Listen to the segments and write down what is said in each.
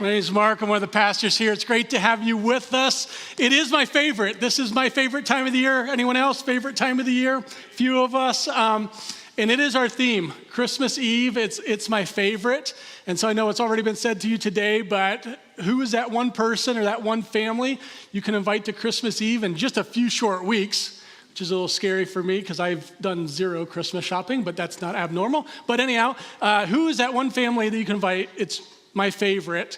My name is Mark. I'm one of the pastors here. It's great to have you with us. It is my favorite. This is my favorite time of the year. Anyone else? Favorite time of the year? Few of us. And it is our theme, Christmas Eve. It's my favorite. And so I know it's already been said to you today, but who is that one person or that one family you can invite to Christmas Eve in just a few short weeks? Which is a little scary for me because I've done zero Christmas shopping, but that's not abnormal. But anyhow, who is that one family that you can invite? It's my favorite,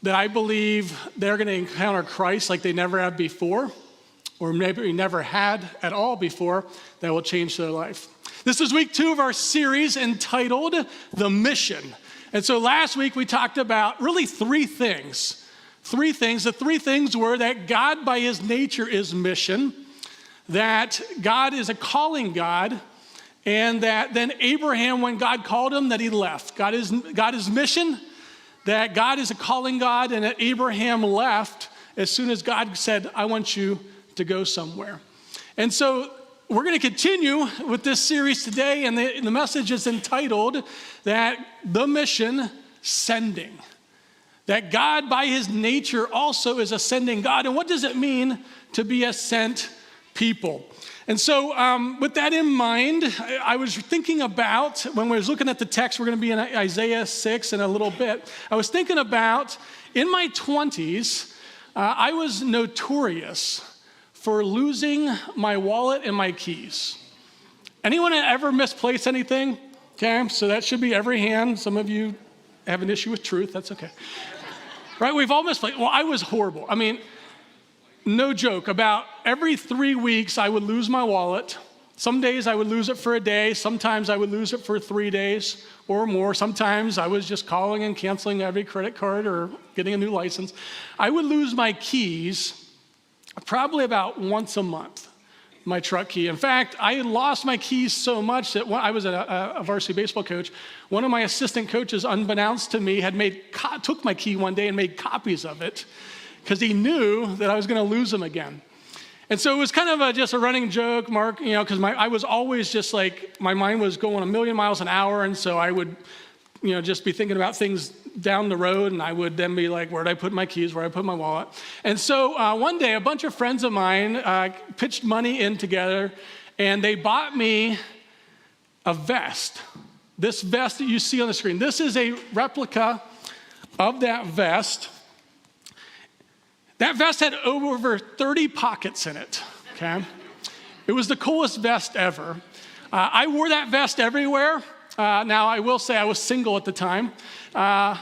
that I believe they're going to encounter Christ like they never have before, or maybe never had at all before, that will change their life. This is week 2 of our series entitled The Mission. And so last week we talked about really three things. The three things were that God by his nature is mission, that God is a calling God, and that then Abraham, when God called him, that he left. God is mission, that God is a calling God, and that Abraham left as soon as God said, I want you to go somewhere. And so we're going to continue with this series today, and the message is entitled that the mission, sending. That God by his nature also is a sending God. And what does it mean to be a sent people? And so with that in mind, I was thinking about, when we was looking at the text, we're going to be in Isaiah 6 in a little bit. I was thinking about, in my 20s, I was notorious for losing my wallet and my keys. Anyone ever misplace anything? Okay, so that should be every hand. Some of you have an issue with truth. That's okay. Right, we've all misplaced. Well, I was horrible. I mean, no joke, about every 3 weeks I would lose my wallet. Some days I would lose it for a day. Sometimes I would lose it for 3 days or more. Sometimes I was just calling and canceling every credit card or getting a new license. I would lose my keys probably about once a month, my truck key. In fact, I had lost my keys so much that when I was a varsity baseball coach, one of my assistant coaches, unbeknownst to me, took my key one day and made copies of it, because he knew that I was going to lose them again. And so it was kind of just a running joke, Mark, because I was always just like, my mind was going a million miles an hour, and so I would, just be thinking about things down the road, and I would then be like, where'd I put my keys, where'd I put my wallet? And so one day, a bunch of friends of mine pitched money in together, and they bought me a vest. This vest that you see on the screen. This is a replica of that vest. That vest had over 30 pockets in it, okay? It was the coolest vest ever. I wore that vest everywhere. Now, I will say I was single at the time. I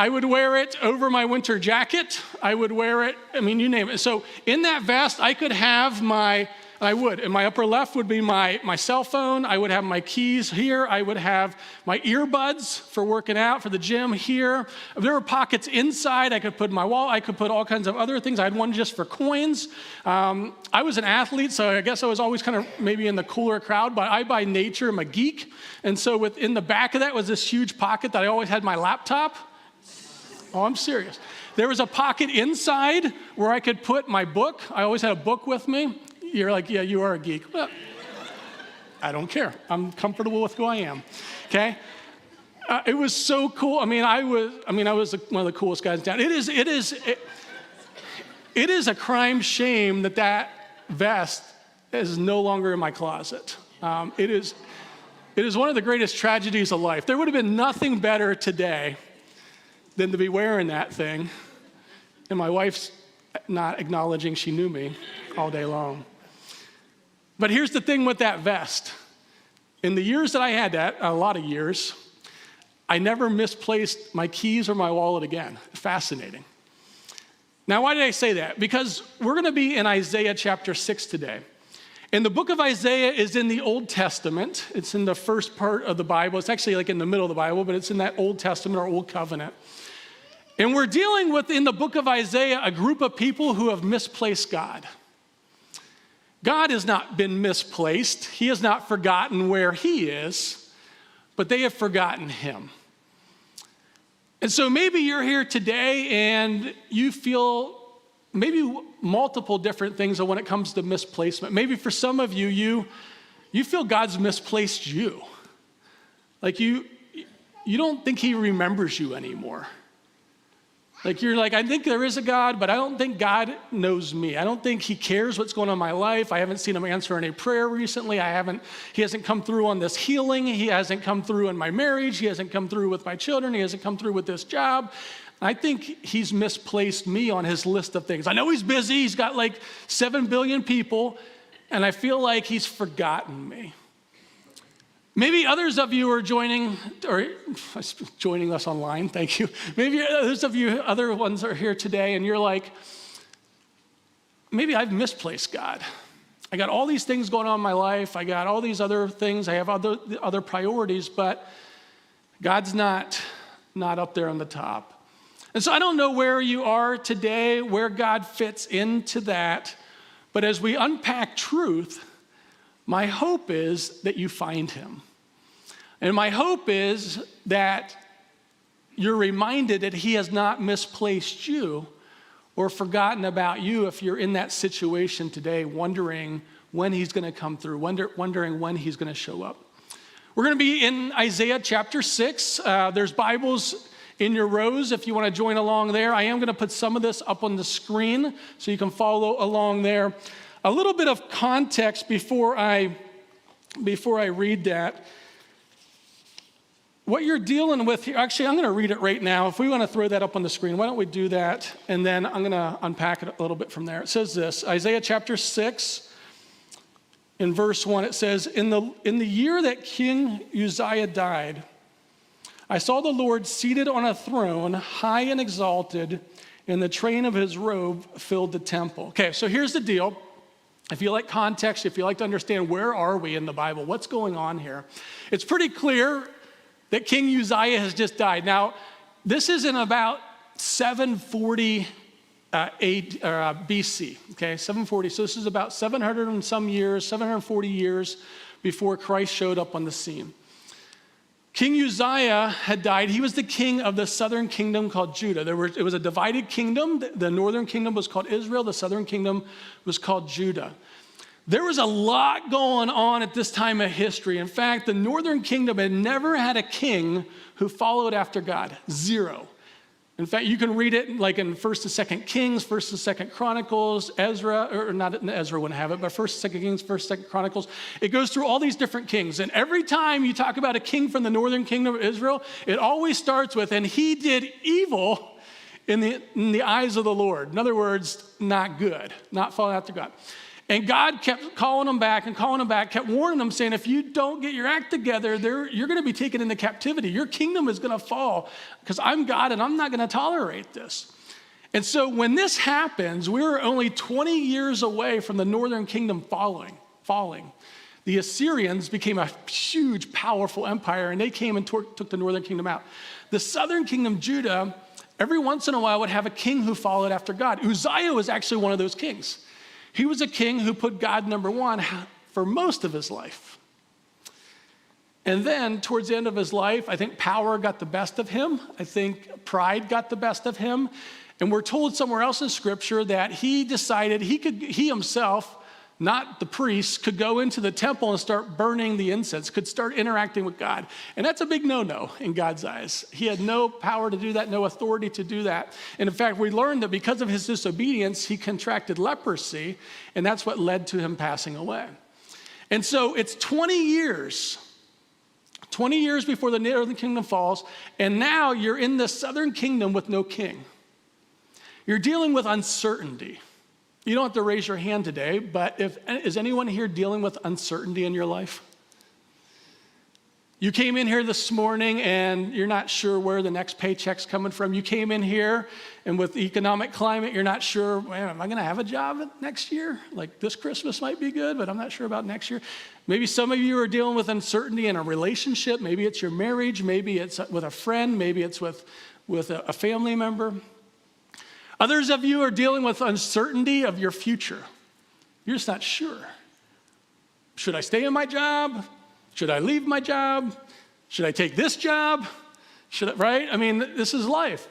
would wear it over my winter jacket. I would wear it, you name it. So in that vest, I could have in my upper left would be my cell phone. I would have my keys here. I would have my earbuds for working out, for the gym here. There were pockets inside. I could put my wallet. I could put all kinds of other things. I had one just for coins. I was an athlete, so I guess I was always kind of maybe in the cooler crowd, but I by nature am a geek. And so in the back of that was this huge pocket that I always had my laptop. Oh, I'm serious. There was a pocket inside where I could put my book. I always had a book with me. You're like, yeah, you are a geek. Well, I don't care. I'm comfortable with who I am, okay? It was so cool. I was one of the coolest guys in town. It is a crime shame that vest is no longer in my closet. It is one of the greatest tragedies of life. There would have been nothing better today than to be wearing that thing, and my wife's not acknowledging she knew me all day long. But here's the thing with that vest. In the years that I had that, a lot of years, I never misplaced my keys or my wallet again. Fascinating. Now, why did I say that? Because we're going to be in Isaiah chapter 6 today. And the book of Isaiah is in the Old Testament. It's in the first part of the Bible. It's actually like in the middle of the Bible, but it's in that Old Testament or Old Covenant. And we're dealing with, in the book of Isaiah, a group of people who have misplaced God. God has not been misplaced. He has not forgotten where he is, but they have forgotten him. And so maybe you're here today and you feel maybe multiple different things when it comes to misplacement. Maybe for some of you, you feel God's misplaced you. Like you don't think he remembers you anymore. Like you're like, I think there is a God, but I don't think God knows me. I don't think he cares what's going on in my life. I haven't seen him answer any prayer recently. He hasn't come through on this healing. He hasn't come through in my marriage. He hasn't come through with my children. He hasn't come through with this job. I think he's misplaced me on his list of things. I know he's busy. He's got like 7 billion people, and I feel like he's forgotten me. Maybe others of you are joining us online, thank you. Maybe others of you, other ones are here today, and you're like, maybe I've misplaced God. I got all these things going on in my life. I got all these other things. I have other priorities, but God's not up there on the top. And so I don't know where you are today, where God fits into that, but as we unpack truth, my hope is that you find him. And my hope is that you're reminded that he has not misplaced you or forgotten about you if you're in that situation today, wondering when he's going to come through, wondering when he's going to show up. We're going to be in Isaiah chapter 6. There's Bibles in your rows if you want to join along there. I am going to put some of this up on the screen so you can follow along there. A little bit of context before I read that. What you're dealing with here, actually, I'm going to read it right now. If we want to throw that up on the screen, why don't we do that? And then I'm going to unpack it a little bit from there. It says this, Isaiah chapter 6, in verse 1, it says, In the year that King Uzziah died, I saw the Lord seated on a throne, high and exalted, and the train of his robe filled the temple. Okay, so here's the deal. If you like context, if you like to understand where are we in the Bible, what's going on here, it's pretty clear that King Uzziah has just died. Now, this is in about 740 BC, okay, 740. So this is about 700 and some years, 740 years before Christ showed up on the scene. King Uzziah had died. He was the king of the southern kingdom called Judah. It was a divided kingdom. The northern kingdom was called Israel. The southern kingdom was called Judah. There was a lot going on at this time of history. In fact, the northern kingdom had never had a king who followed after God. Zero. In fact, you can read it like in 1st and 2nd Kings, 1st and 2nd Chronicles, Ezra, or not Ezra wouldn't have it, but 1st and 2nd Kings, 1st and 2nd Chronicles. It goes through all these different kings. And every time you talk about a king from the northern kingdom of Israel, it always starts with, and he did evil in the eyes of the Lord. In other words, not good, not following after God. And God kept calling them back, kept warning them, saying, if you don't get your act together, you're going to be taken into captivity. Your kingdom is going to fall because I'm God and I'm not going to tolerate this. And so when this happens, we're only 20 years away from the northern kingdom falling. The Assyrians became a huge, powerful empire, and they came and took the northern kingdom out. The southern kingdom, Judah, every once in a while would have a king who followed after God. Uzziah was actually one of those kings. He was a king who put God number one for most of his life. And then towards the end of his life, I think power got the best of him. I think pride got the best of him. And we're told somewhere else in scripture that he decided he himself, not the priests, could go into the temple and start burning the incense, could start interacting with God. And that's a big no-no in God's eyes. He had no power to do that, no authority to do that. And in fact, we learned that because of his disobedience, he contracted leprosy, and that's what led to him passing away. And so it's 20 years before the northern kingdom falls, and now you're in the southern kingdom with no king. You're dealing with uncertainty. You don't have to raise your hand today, but is anyone here dealing with uncertainty in your life? You came in here this morning and you're not sure where the next paycheck's coming from. You came in here and with the economic climate, you're not sure, man, am I going to have a job next year? Like this Christmas might be good, but I'm not sure about next year. Maybe some of you are dealing with uncertainty in a relationship. Maybe it's your marriage. Maybe it's with a friend. Maybe it's with a family member. Others of you are dealing with uncertainty of your future. You're just not sure. Should I stay in my job? Should I leave my job? Should I take this job? Right? I mean, this is life.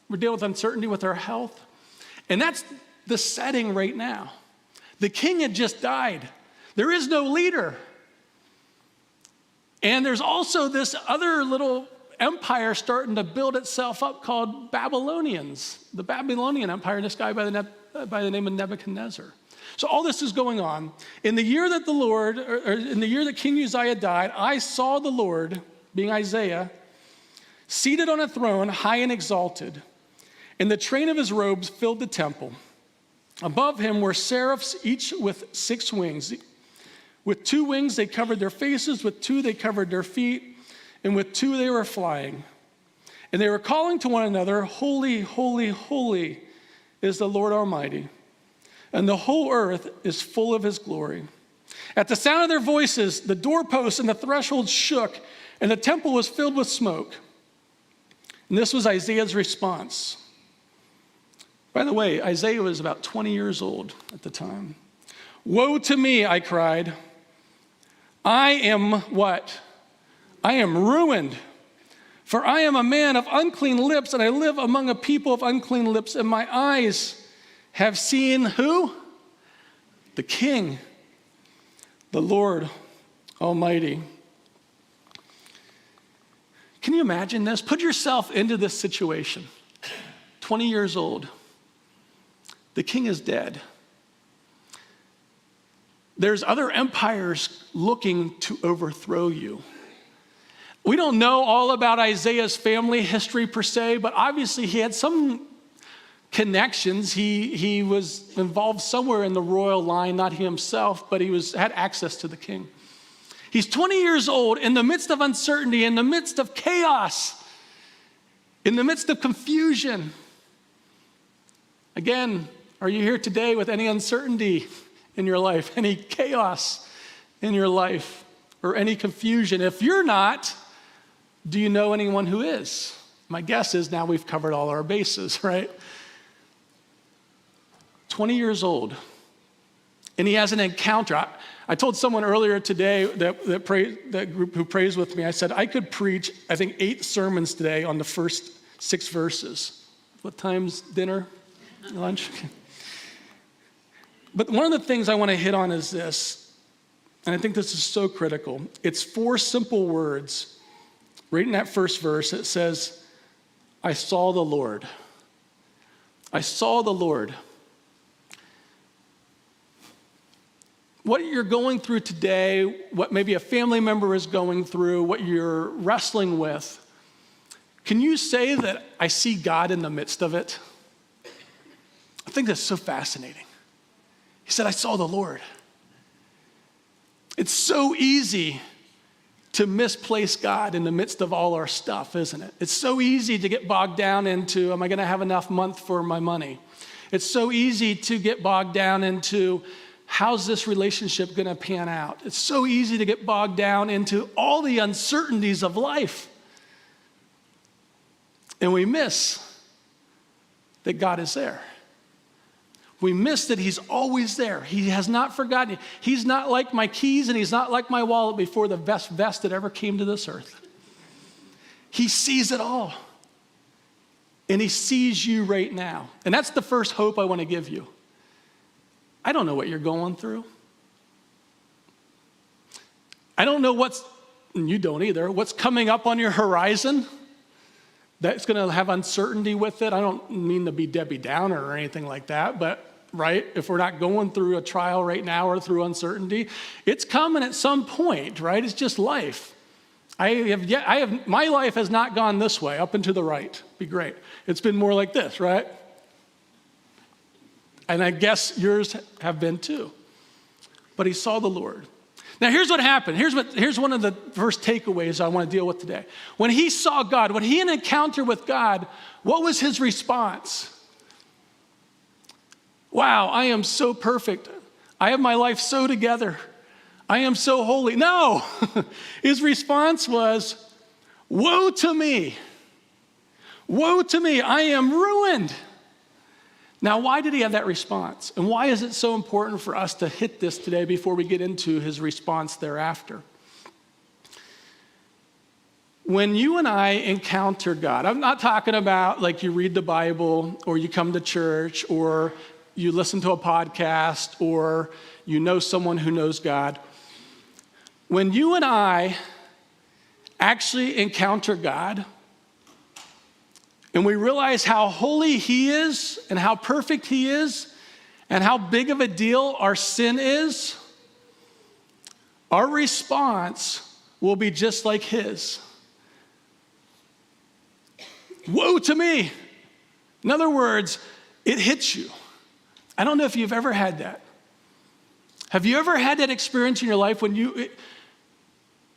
We're dealing with uncertainty with our health. And that's the setting right now. The king had just died. There is no leader. And there's also this other little empire starting to build itself up called Babylonians, the Babylonian Empire, and this guy by the name of Nebuchadnezzar. So all this is going on. In the year that in the year that King Uzziah died, I saw the Lord, being Isaiah, seated on a throne, high and exalted, and the train of his robes filled the temple. Above him were seraphs, each with 6 wings. With 2 wings they covered their faces, with 2 they covered their feet, and with 2 they were flying. And they were calling to one another, Holy, holy, holy is the Lord Almighty, and the whole earth is full of his glory. At the sound of their voices, the doorposts and the thresholds shook, and the temple was filled with smoke. And this was Isaiah's response. By the way, Isaiah was about 20 years old at the time. Woe to me, I cried. I am what? I am ruined. For I am a man of unclean lips, and I live among a people of unclean lips, and my eyes have seen who? The King, the Lord Almighty. Can you imagine this? Put yourself into this situation. 20 years old. The king is dead. There's other empires looking to overthrow you. We don't know all about Isaiah's family history per se, but obviously he had some connections. He was involved somewhere in the royal line, not he himself, but he had access to the king. He's 20 years old in the midst of uncertainty, in the midst of chaos, in the midst of confusion. Again, are you here today with any uncertainty in your life, any chaos in your life, or any confusion? If you're not, do you know anyone who is? My guess is now we've covered all our bases, right? 20 years old, and he has an encounter. I told someone earlier today that group who prays with me, I said I could preach, I think, 8 sermons today on the first 6 verses. What time's dinner? Lunch? But one of the things I want to hit on is this, and I think this is so critical. It's 4 simple words. Right in that first verse, it says, I saw the Lord. I saw the Lord. What you're going through today, what maybe a family member is going through, what you're wrestling with, can you say that I see God in the midst of it? I think that's so fascinating. He said, I saw the Lord. It's so easy to misplace God in the midst of all our stuff, isn't it? It's so easy to get bogged down into, am I going to have enough month for my money? It's so easy to get bogged down into, how's this relationship going to pan out? It's so easy to get bogged down into all the uncertainties of life. And we miss that God is there. We miss that he's always there. He has not forgotten you. He's not like my keys and he's not like my wallet before the best vest that ever came to this earth. He sees it all. And he sees you right now. And that's the first hope I want to give you. I don't know what you're going through. I don't know and you don't either, what's coming up on your horizon that's going to have uncertainty with it. I don't mean to be Debbie Downer or anything like that, but right, if we're not going through a trial right now or through uncertainty, it's coming at some point, right? It's just life. My life has not gone this way, up and to the right. Be great. It's been more like this, right? And I guess yours have been too. But he saw the Lord. Now here's what happened. Here's one of the first takeaways I want to deal with today. When he saw God, when he had an encounter with God, what was his response? Wow, I am so perfect. I have my life so together. I am so holy. No, his response was, woe to me. Woe to me, I am ruined. Now, why did he have that response? And why is it so important for us to hit this today before we get into his response thereafter? When you and I encounter God, I'm not talking about like you read the Bible or you come to church or you listen to a podcast or you know someone who knows God. When you and I actually encounter God, and we realize how holy he is and how perfect he is and how big of a deal our sin is, our response will be just like his. Woe to me. In other words, it hits you. I don't know if you've ever had that. Have you ever had that experience in your life when you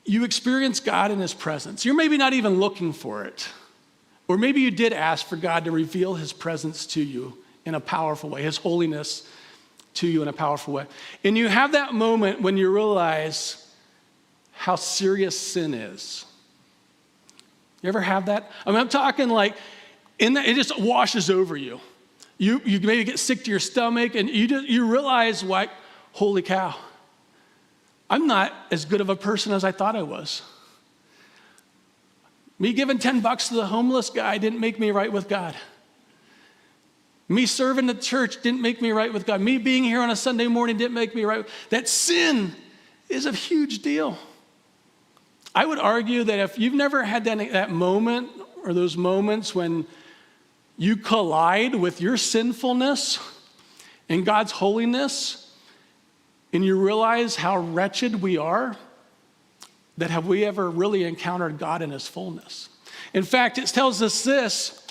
experience God in his presence? You're maybe not even looking for it. Or maybe you did ask for God to reveal his presence to you in a powerful way, his holiness to you in a powerful way. And you have that moment when you realize how serious sin is. You ever have that? I mean, I'm talking like, it just washes over you. You maybe get sick to your stomach and you realize, like, holy cow, I'm not as good of a person as I thought I was. Me giving $10 to the homeless guy didn't make me right with God. Me serving the church didn't make me right with God. Me being here on a Sunday morning didn't make me right. That sin is a huge deal. I would argue that if you've never had that moment or those moments when you collide with your sinfulness and God's holiness, and you realize how wretched we are, that have we ever really encountered God in his fullness? In fact, it tells us this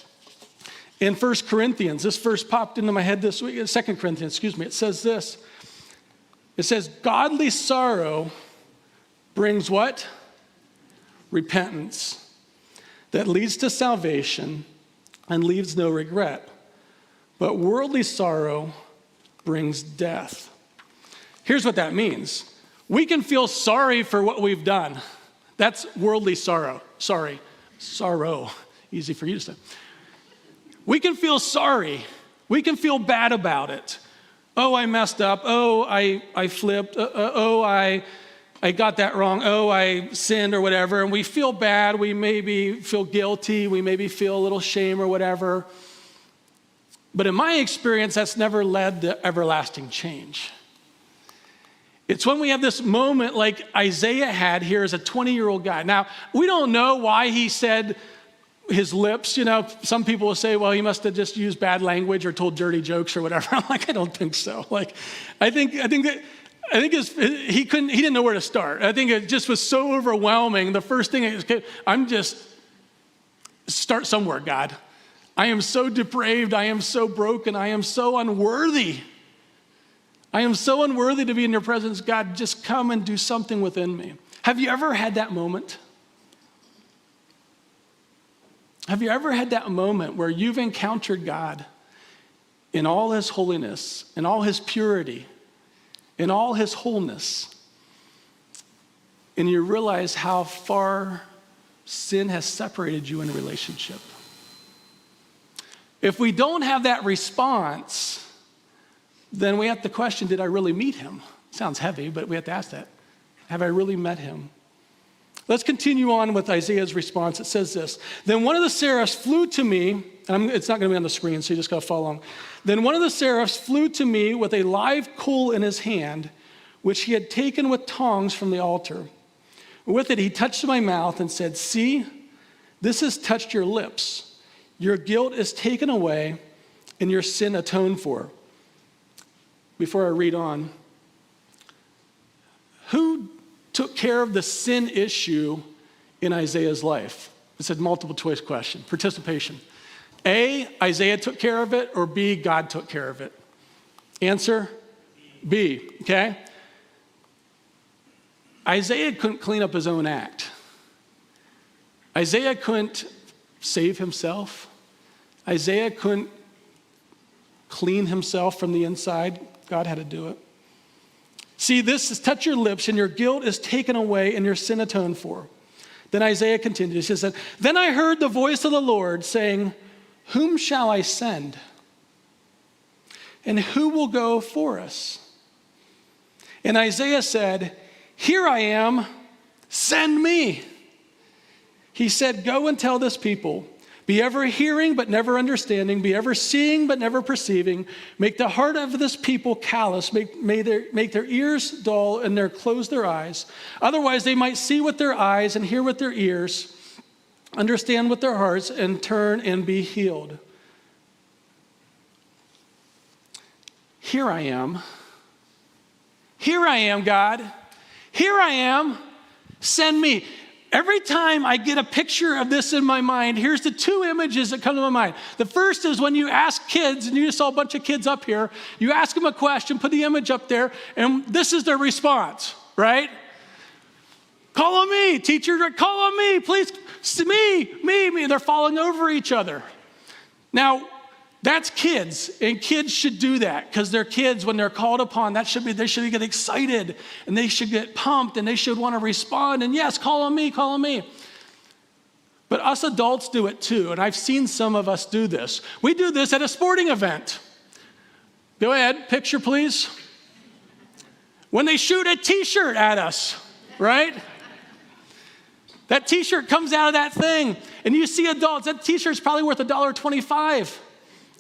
in 1 Corinthians. This verse popped into my head this week. 2 Corinthians, it says this. It says, godly sorrow brings what? Repentance that leads to salvation and leaves no regret. But worldly sorrow brings death. Here's what that means. We can feel sorry for what we've done. That's worldly sorrow. Sorrow. Easy for you to say. We can feel sorry. We can feel bad about it. Oh, I messed up. Oh, I flipped. I got that wrong. Oh, I sinned or whatever. And we feel bad. We maybe feel guilty. We maybe feel a little shame or whatever. But in my experience, that's never led to everlasting change. It's when we have this moment like Isaiah had here as a 20-year-old guy. Now, we don't know why he said his lips, some people will say, well, he must have just used bad language or told dirty jokes or whatever. I'm like, I don't think so. Like, I think he didn't know where to start. I think it just was so overwhelming. The first thing is, start somewhere, God. I am so depraved. I am so broken. I am so unworthy. I am so unworthy to be in your presence. God, just come and do something within me. Have you ever had that moment? Have you ever had that moment where you've encountered God in all his holiness, in all his purity, in all his wholeness, and you realize how far sin has separated you in a relationship? If we don't have that response, then we have to question, did I really meet him? Sounds heavy, but we have to ask that. Have I really met him? Let's continue on with Isaiah's response. It says this. Then one of the seraphs flew to me, and it's not going to be on the screen, so you just got to follow along. Then one of the seraphs flew to me with a live coal in his hand, which he had taken with tongs from the altar. With it, he touched my mouth and said, see, this has touched your lips. Your guilt is taken away and your sin atoned for. Before I read on, who took care of the sin issue in Isaiah's life? It's a multiple choice question. Participation. A, Isaiah took care of it, or B, God took care of it? Answer? B, okay? Isaiah couldn't clean up his own act. Isaiah couldn't save himself. Isaiah couldn't clean himself from the inside. God had to do it. See, this is touch your lips, and your guilt is taken away, and your sin atoned for. Then Isaiah continues. He said, then I heard the voice of the Lord saying, whom shall I send? And who will go for us? And Isaiah said, here I am, send me. He said, go and tell this people, Be ever hearing, but never understanding. Be ever seeing, but never perceiving. Make the heart of this people callous. Make their ears dull and close their eyes. Otherwise, they might see with their eyes and hear with their ears, understand with their hearts, and turn and be healed. Here I am. Here I am, God. Here I am. Send me. Every time I get a picture of this in my mind, here's the two images that come to my mind. The first is when you ask kids, and you saw a bunch of kids up here, you ask them a question, put the image up there, and this is their response, right? Call on me, teacher, call on me, please, me. They're falling over each other. Now, that's kids, and kids should do that because they're kids. When they're called upon, they should get excited, and they should get pumped, and they should want to respond. And yes, call on me, call on me. But us adults do it too, and I've seen some of us do this. We do this at a sporting event. Go ahead, picture please. When they shoot a t-shirt at us, right? That t-shirt comes out of that thing, and you see adults, that t-shirt's probably worth $1.25.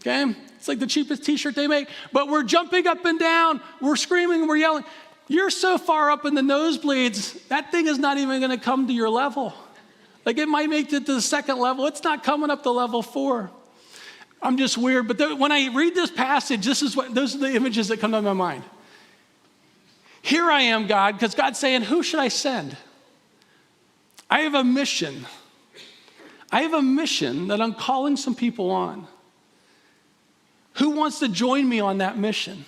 Okay? It's like the cheapest t-shirt they make. But we're jumping up and down. We're screaming. We're yelling. You're so far up in the nosebleeds, that thing is not even going to come to your level. Like it might make it to the second level. It's not coming up to level 4. I'm just weird. But when I read this passage, those are the images that come to my mind. Here I am, God, because God's saying, who should I send? I have a mission. I have a mission that I'm calling some people on. Who wants to join me on that mission?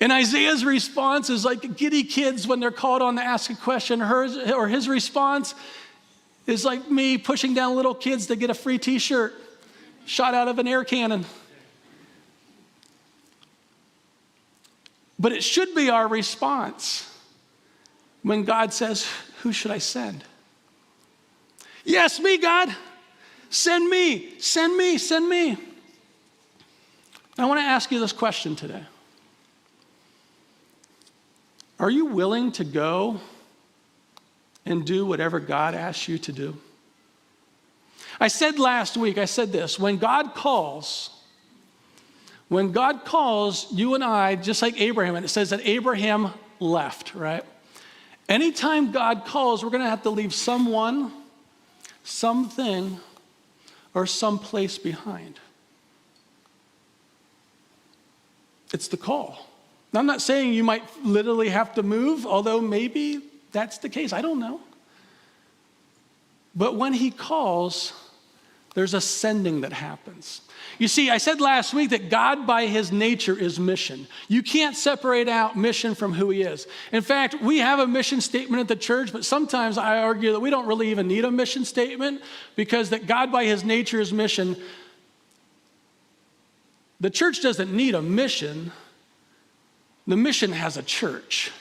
And Isaiah's response is like giddy kids when they're called on to ask a question. His response is like me pushing down little kids to get a free t-shirt shot out of an air cannon. But it should be our response when God says, who should I send? Yes, me, God. Send me, send me, send me. I want to ask you this question today. Are you willing to go and do whatever God asks you to do? I said last week, this, when God calls you and I, just like Abraham, and it says that Abraham left, right? Anytime God calls, we're going to have to leave someone, something, or some place behind. It's the call. Now, I'm not saying you might literally have to move, although maybe that's the case. I don't know. But when he calls, there's a sending that happens. You see, I said last week that God by his nature is mission. You can't separate out mission from who he is. In fact, we have a mission statement at the church, but sometimes I argue that we don't really even need a mission statement because that God by his nature is mission. The church doesn't need a mission. The mission has a church.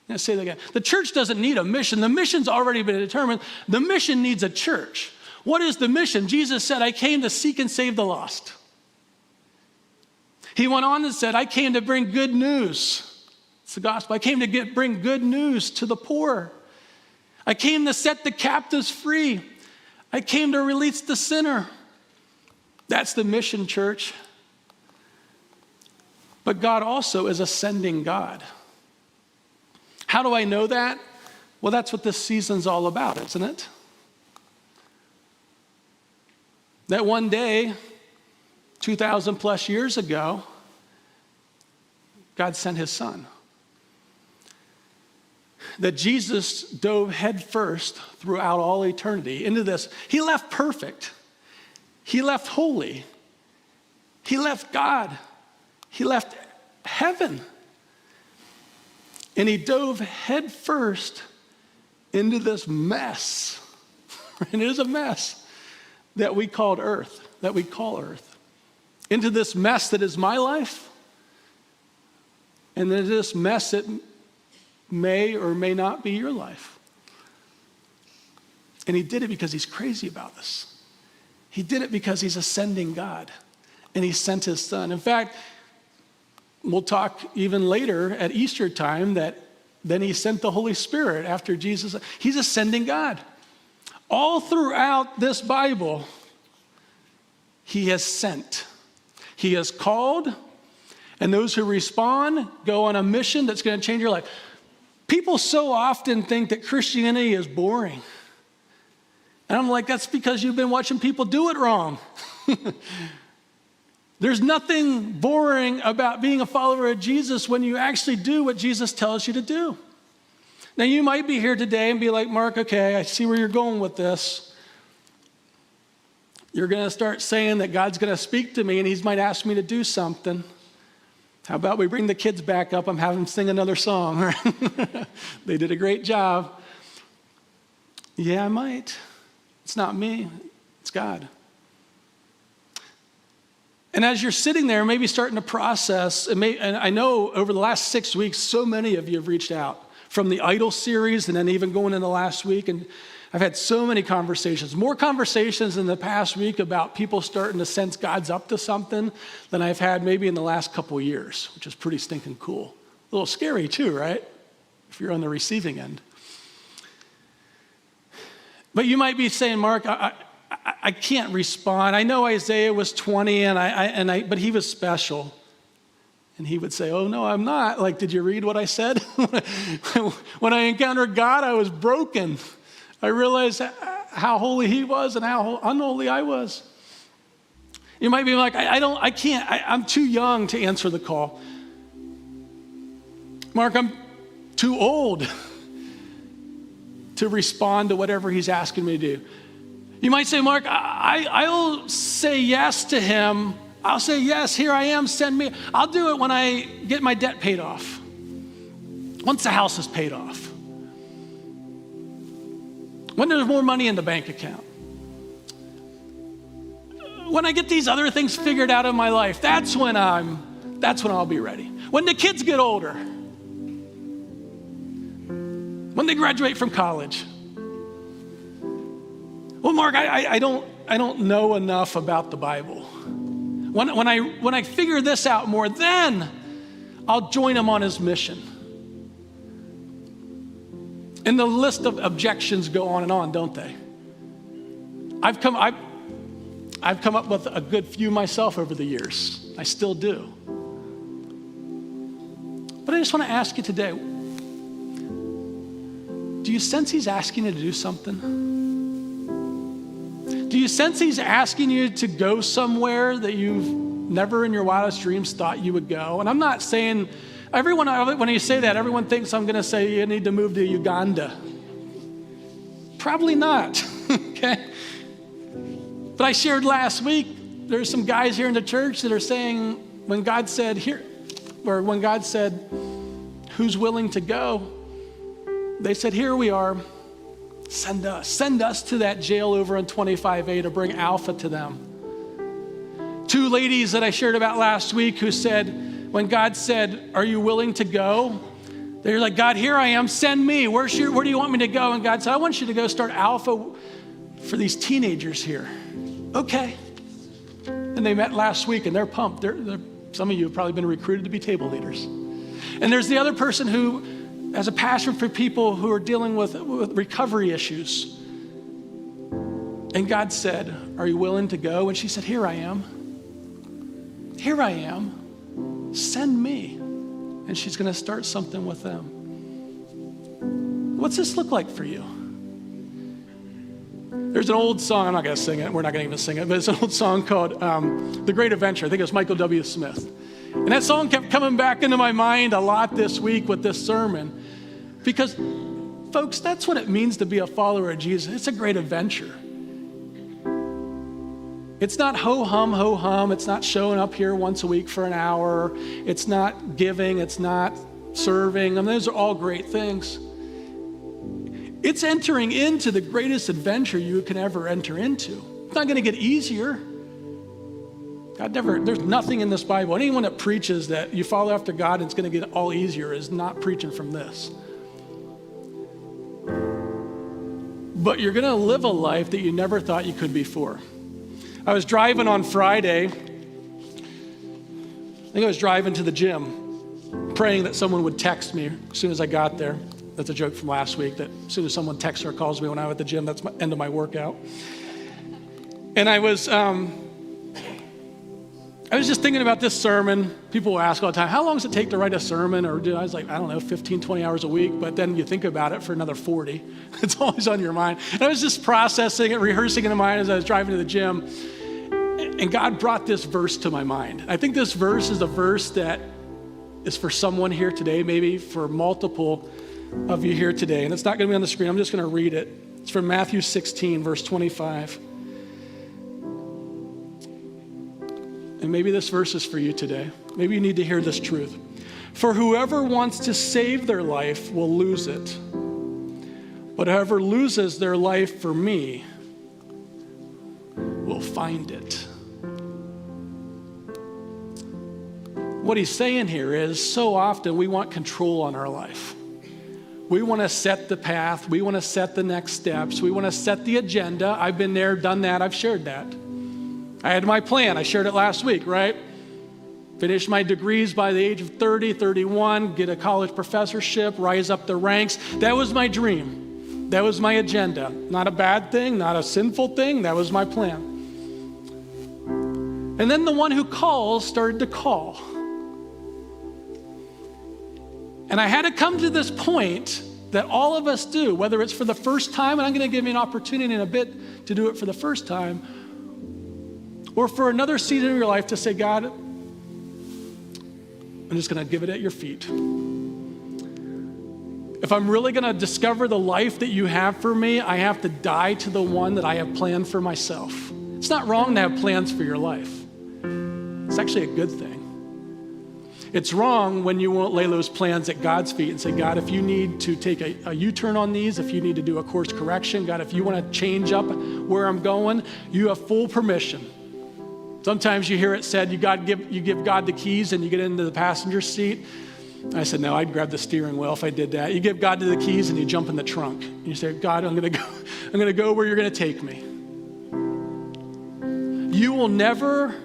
Let's say that again. The church doesn't need a mission. The mission's already been determined. The mission needs a church. What is the mission? Jesus said, I came to seek and save the lost. He went on and said, I came to bring good news. It's the gospel. I came to bring good news to the poor. I came to set the captives free. I came to release the sinner. That's the mission, church. But God also is a sending God. How do I know that? Well, that's what this season's all about, isn't it? That one day, 2,000 plus years ago, God sent his son. That Jesus dove headfirst throughout all eternity into this. He left perfect. He left holy. He left God. He left heaven. And he dove headfirst into this mess. And it is a mess that we call earth. Into this mess that is my life. And into this mess that may or may not be your life. And he did it because he's crazy about this. He did it because he's a sending God. And he sent his son. In fact, we'll talk even later at Easter time that then he sent the Holy Spirit after Jesus. He's a sending God. All throughout this Bible, he has sent. He has called, and those who respond go on a mission that's going to change your life. People so often think that Christianity is boring. And I'm like, that's because you've been watching people do it wrong. There's nothing boring about being a follower of Jesus when you actually do what Jesus tells you to do. Now, you might be here today and be like, Mark, okay, I see where you're going with this. You're going to start saying that God's going to speak to me and he might ask me to do something. How about we bring the kids back up? I'm having them sing another song. They did a great job. Yeah, I might. It's not me. It's God. And as you're sitting there, maybe starting to process, and I know over the last 6 weeks, so many of you have reached out from the Idol series and then even going into last week. And I've had so many conversations, more conversations in the past week about people starting to sense God's up to something than I've had maybe in the last couple of years, which is pretty stinking cool. A little scary too, right? If you're on the receiving end. But you might be saying, Mark, I can't respond. I know Isaiah was 20, but he was special. And he would say, oh, no, I'm not. Like, did you read what I said? When I encountered God, I was broken. I realized how holy he was and how unholy I was. You might be like, I'm too young to answer the call. Mark, I'm too old to respond to whatever he's asking me to do. You might say, Mark, I'll say yes to him. I'll say, yes, here I am, send me. I'll do it when I get my debt paid off. Once the house is paid off. When there's more money in the bank account. When I get these other things figured out in my life, that's when I'll be ready. When the kids get older. When they graduate from college. Well, Mark, I don't know enough about the Bible. When I figure this out more, then I'll join him on his mission. And the list of objections go on and on, don't they? I've come up with a good few myself over the years. I still do. But I just want to ask you today, do you sense he's asking you to do something? Do you sense he's asking you to go somewhere that you've never in your wildest dreams thought you would go? And I'm not saying, when you say that, everyone thinks I'm going to say you need to move to Uganda. Probably not, okay? But I shared last week, there's some guys here in the church that are saying, when God said, who's willing to go? They said, here we are. Send us to that jail over on 25A to bring Alpha to them. 2 ladies that I shared about last week who said, when God said, are you willing to go? They're like, God, here I am, send me. Where do you want me to go? And God said, I want you to go start Alpha for these teenagers here. Okay. And they met last week and they're pumped. Some of you have probably been recruited to be table leaders. And there's the other person who has a passion for people who are dealing with recovery issues. And God said, are you willing to go? And she said, here I am. Here I am. Send me. And she's going to start something with them. What's this look like for you? There's an old song, I'm not going to sing it. We're not going to even sing it, but it's an old song called The Great Adventure. I think it was Michael W. Smith. And that song kept coming back into my mind a lot this week with this sermon. Because, folks, that's what it means to be a follower of Jesus. It's a great adventure. It's not ho-hum. It's not showing up here once a week for an hour. It's not giving. It's not serving. I mean, those are all great things. It's entering into the greatest adventure you can ever enter into. It's not going to get easier. There's nothing in this Bible. Anyone that preaches that you follow after God and it's going to get all easier is not preaching from this. But you're going to live a life that you never thought you could before. I was driving on Friday. I think I was driving to the gym, praying that someone would text me as soon as I got there. That's a joke from last week, that as soon as someone texts or calls me when I'm at the gym, that's the end of my workout. And I was I was just thinking about this sermon. People will ask all the time, how long does it take to write a sermon? Or I was like, I don't know, 15, 20 hours a week. But then you think about it for another 40. It's always on your mind. And I was just processing it, rehearsing it in my mind as I was driving to the gym. And God brought this verse to my mind. I think this verse is a verse that is for someone here today, maybe for multiple of you here today. And it's not going to be on the screen. I'm just going to read it. It's from Matthew 16, verse 25. And maybe this verse is for you today. Maybe you need to hear this truth. For whoever wants to save their life will lose it. But whoever loses their life for me will find it. What he's saying here is so often we want control on our life. We want to set the path. We want to set the next steps. We want to set the agenda. I've been there, done that. I've shared that. I had my plan. I shared it last week, right? Finish my degrees by the age of 30, 31, get a college professorship, rise up the ranks. That was my dream. That was my agenda. Not a bad thing, not a sinful thing. That was my plan. And then the one who calls started to call. And I had to come to this point that all of us do, whether it's for the first time, and I'm going to give you an opportunity in a bit to do it for the first time, or for another season of your life to say, God, I'm just going to give it at your feet. If I'm really going to discover the life that you have for me, I have to die to the one that I have planned for myself. It's not wrong to have plans for your life. It's actually a good thing. It's wrong when you won't lay those plans at God's feet and say, God, if you need to take a U-turn on these, if you need to do a course correction, God, if you want to change up where I'm going, you have full permission. Sometimes you hear it said, you give God the keys and you get into the passenger seat. I said, no, I'd grab the steering wheel if I did that. You give God the keys and you jump in the trunk. And you say, God, I'm going to go where you're going to take me. You will never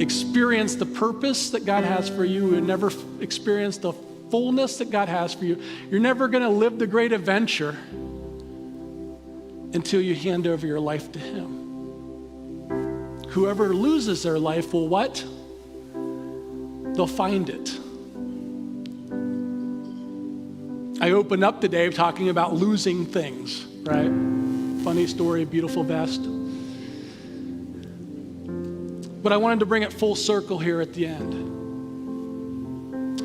experience the purpose that God has for you. You will never experience the fullness that God has for you. You're never going to live the great adventure until you hand over your life to Him. Whoever loses their life will what? They'll find it. I opened up today talking about losing things, right? Funny story, beautiful vest. But I wanted to bring it full circle here at the end.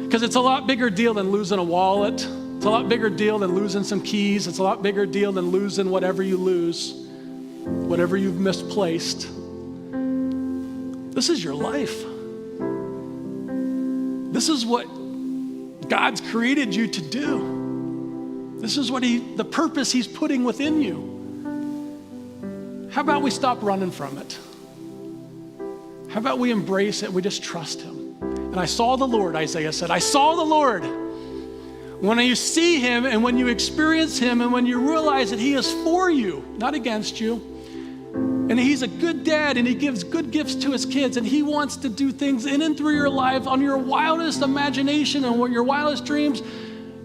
Because it's a lot bigger deal than losing a wallet. It's a lot bigger deal than losing some keys. It's a lot bigger deal than losing whatever you lose, whatever you've misplaced. This is your life. This is what God's created you to do. This is what the purpose He's putting within you. How about we stop running from it? How about we embrace it? We just trust Him. And I saw the Lord, Isaiah said. I saw the Lord. When you see Him and when you experience Him and when you realize that He is for you, not against you, and He's a good dad and He gives good gifts to His kids and He wants to do things in and through your life on your wildest imagination and what your wildest dreams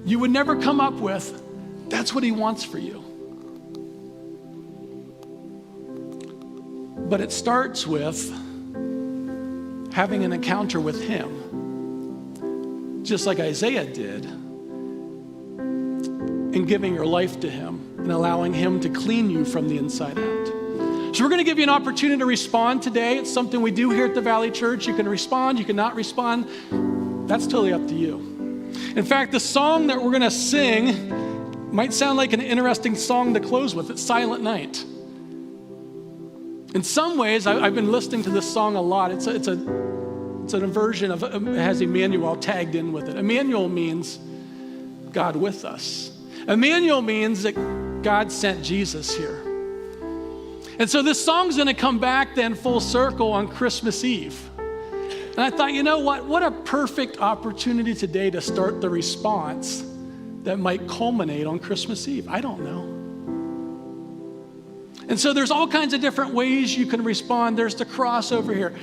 you would never come up with. That's what He wants for you. But it starts with having an encounter with Him, just like Isaiah did, and giving your life to Him and allowing Him to clean you from the inside out. So we're going to give you an opportunity to respond today. It's something we do here at the Valley Church. You can respond, you cannot respond. That's totally up to you. In fact, the song that we're going to sing might sound like an interesting song to close with. It's Silent Night. In some ways, I've been listening to this song a lot. It's an version of, it has Emmanuel tagged in with it. Emmanuel means God with us. Emmanuel means that God sent Jesus here. And so this song's going to come back then full circle on Christmas Eve. And I thought, you know what? What a perfect opportunity today to start the response that might culminate on Christmas Eve. I don't know. And so there's all kinds of different ways you can respond. There's the cross over here.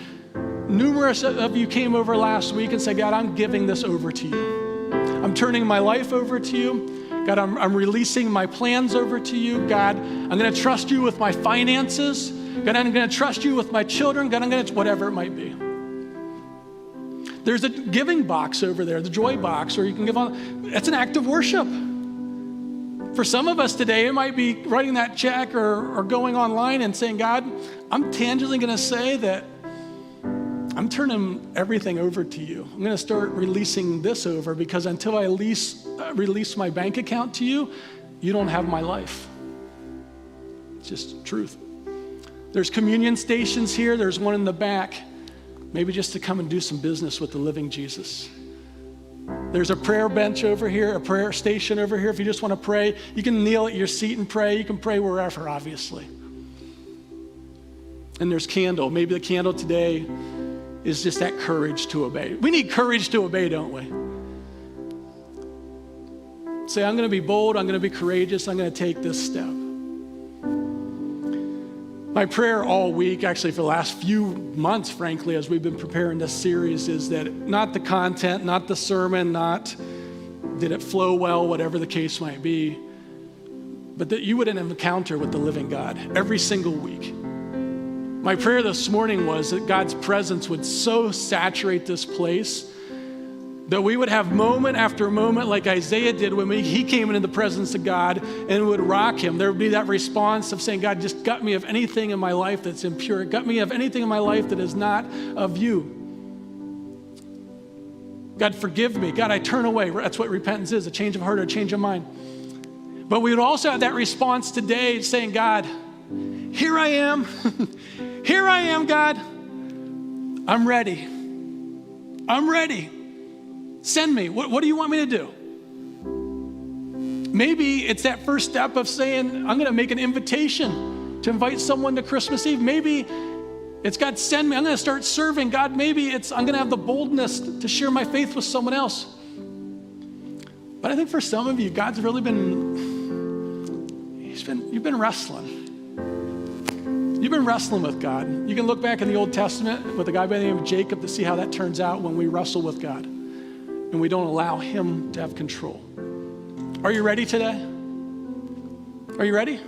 Numerous of you came over last week and said, God, I'm giving this over to you. I'm turning my life over to you. God, I'm releasing my plans over to you. God, I'm going to trust you with my finances. God, I'm going to trust you with my children. God, I'm going to, whatever it might be. There's a giving box over there, the joy box, or you can give on. It's an act of worship. For some of us today, it might be writing that check or going online and saying, God, I'm tangibly going to say that I'm turning everything over to you. I'm going to start releasing this over, because until I release my bank account to you, you don't have my life. It's just truth. There's communion stations here. There's one in the back. Maybe just to come and do some business with the living Jesus. There's a prayer bench over here, a prayer station over here. If you just want to pray, you can kneel at your seat and pray. You can pray wherever, obviously. And there's candle. Maybe the candle today is just that courage to obey. We need courage to obey, don't we? Say, I'm going to be bold. I'm going to be courageous. I'm going to take this step. My prayer all week, actually for the last few months, frankly, as we've been preparing this series, is that not the content, not the sermon, not did it flow well, whatever the case might be, but that you would have an encounter with the living God every single week. My prayer this morning was that God's presence would so saturate this place that we would have moment after moment like Isaiah did when he came into the presence of God, and it would rock him. There would be that response of saying, God, just gut me of anything in my life that's impure. Gut me of anything in my life that is not of you. God, forgive me. God, I turn away. That's what repentance is, a change of heart or a change of mind. But we would also have that response today saying, God, here I am. Here I am, God. I'm ready. I'm ready. Send me. What do you want me to do? Maybe it's that first step of saying, I'm going to make an invitation to invite someone to Christmas Eve. Maybe it's, God, send me. I'm going to start serving. God, maybe it's, I'm going to have the boldness to share my faith with someone else. But I think for some of you, God's really you've been wrestling. You've been wrestling with God. You can look back in the Old Testament with a guy by the name of Jacob to see how that turns out when we wrestle with God and we don't allow him to have control. Are you ready today? Are you ready?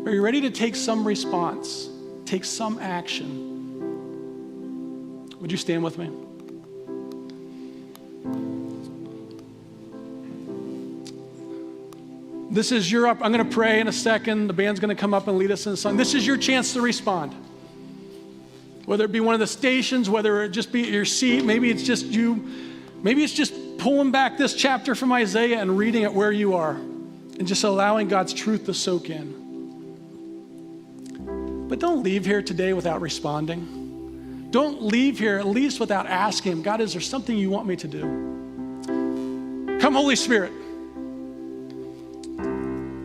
Are you ready to take some response, take some action? Would you stand with me? This is your I'm going to pray in a second. The band's going to come up and lead us in a song. This is your chance to respond. Whether it be one of the stations, whether it just be at your seat, maybe it's just you. Maybe it's just pulling back this chapter from Isaiah and reading it where you are and just allowing God's truth to soak in. But don't leave here today without responding. Don't leave here at least without asking him, God, is there something you want me to do? Come, Holy Spirit.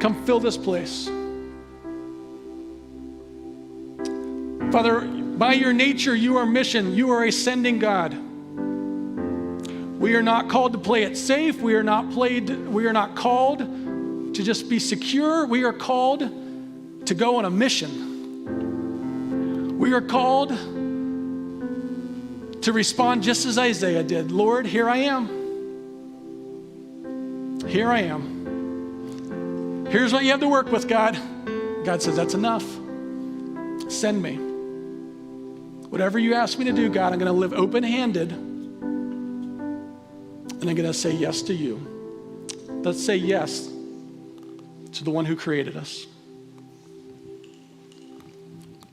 Come fill this place. Father, by your nature, you are mission. You are a sending God. We are not called to play it safe. We are not called to just be secure. We are called to go on a mission. We are called to respond just as Isaiah did. Lord, here I am. Here I am. Here's what you have to work with, God. God says, that's enough. Send me. Whatever you ask me to do, God, I'm going to live open-handed, and I'm going to say yes to you. Let's say yes to the one who created us.